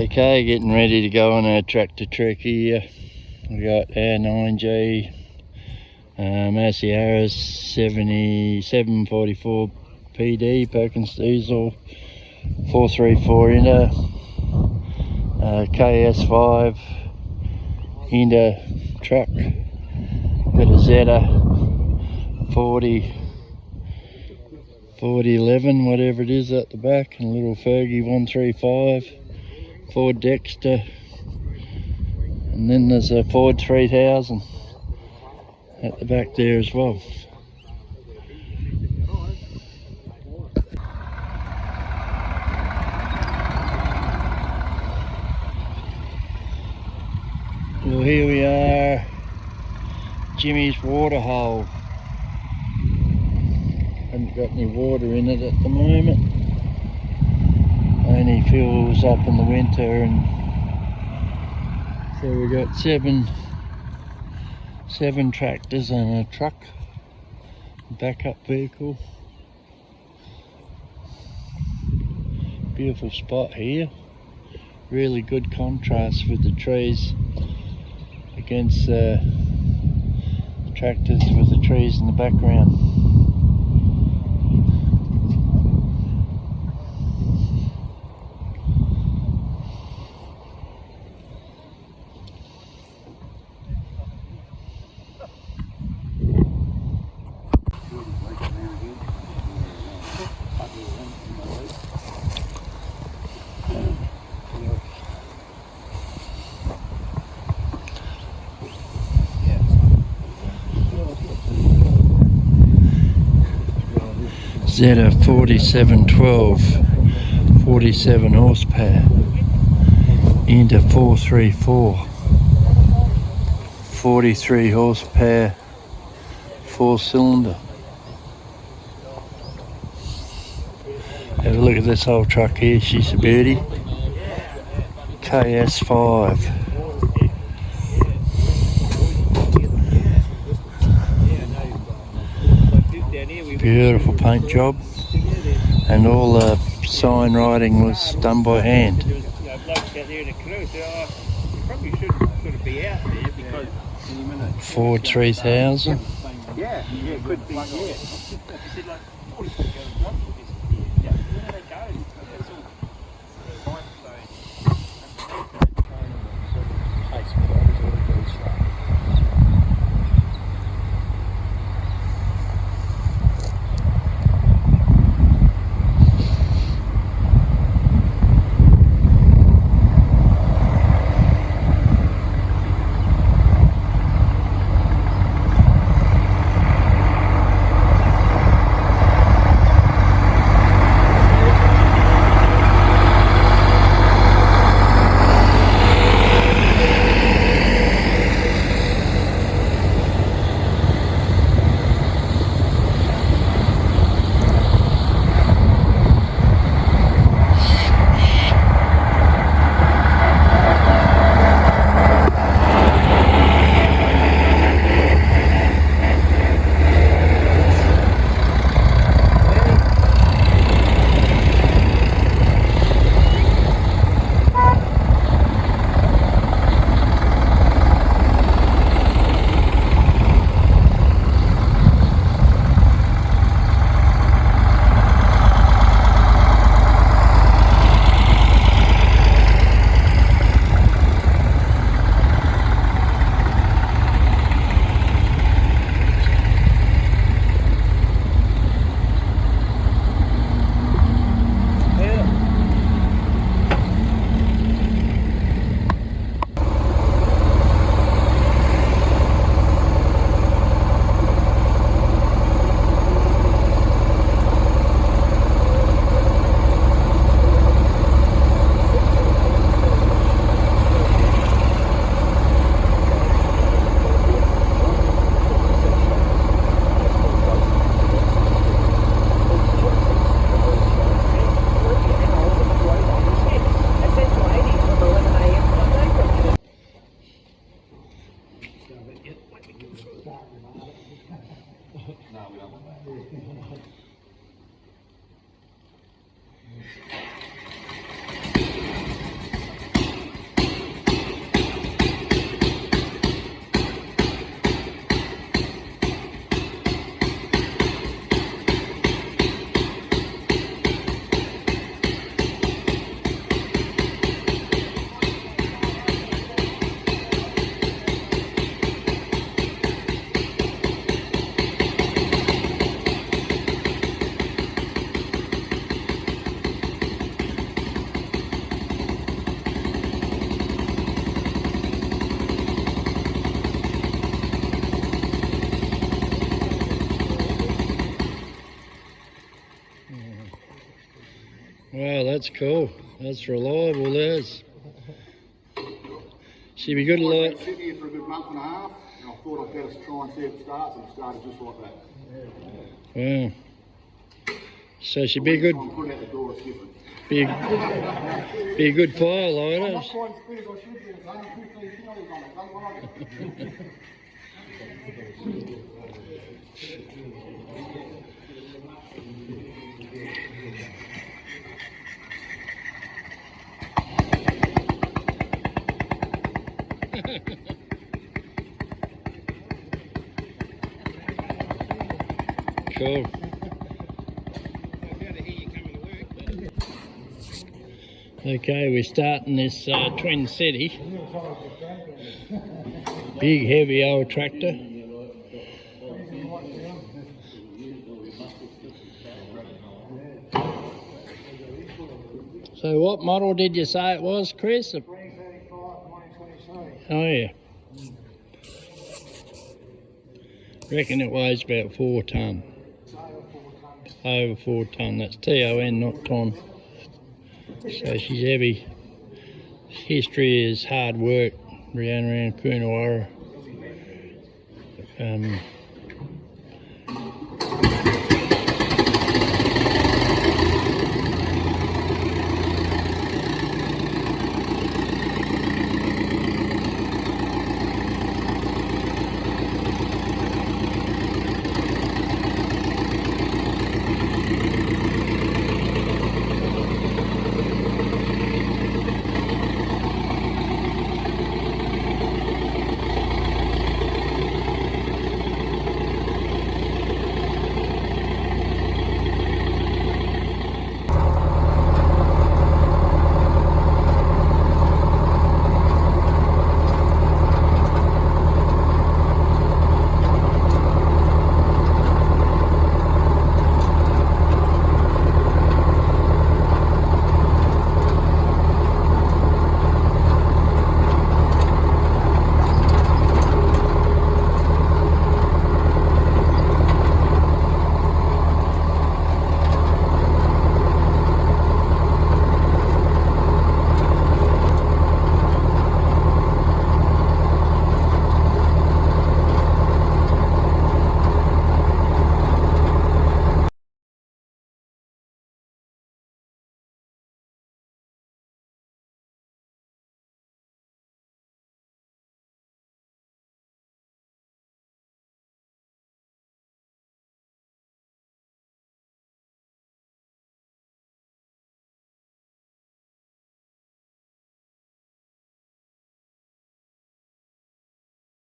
Okay, getting ready to go on a tractor trek here. We got our 9G Massey 7744 PD Perkins diesel 434 Inter KS5 Inter truck. Got a Zeta 4011 whatever it is at the back, and a little Fergie 135 Ford Dexter, and then there's a Ford 3000 at the back there as well. Well, here we are, Jimmy's water hole. Haven't got any water in it at the moment. Only fills up in the winter, and so we got seven tractors and a truck, backup vehicle. Beautiful spot here. Really good contrast with the trees against the tractors with the trees in the background. Zeta 4712, 47 horsepower, into 434, 43 horsepower, 4-cylinder. Have a look at this old truck here, she's a beauty. KS5. Beautiful paint job, and all the sign writing was done by hand. Ford 3000. that's cool. That's reliable, there's. She'd be good I've like. been sitting here for a good month and a half, and I thought I'd better try and see if it starts, and it started just like that. Wow. So she'd be a good. Put it out the door, it's different. Be a good fire lighter. I'm not quite as fit as I should be. It's only 15 kilos on it. Don't like it. Cool. Okay, we're starting this Twin City. Big heavy old tractor. So what model did you say it was, Chris? 335, 1923. Oh yeah. Reckon it weighs about 4 tonne. Over 4 tonne. That's TON, not tonne. So she's heavy. History is hard work around Coonawarra.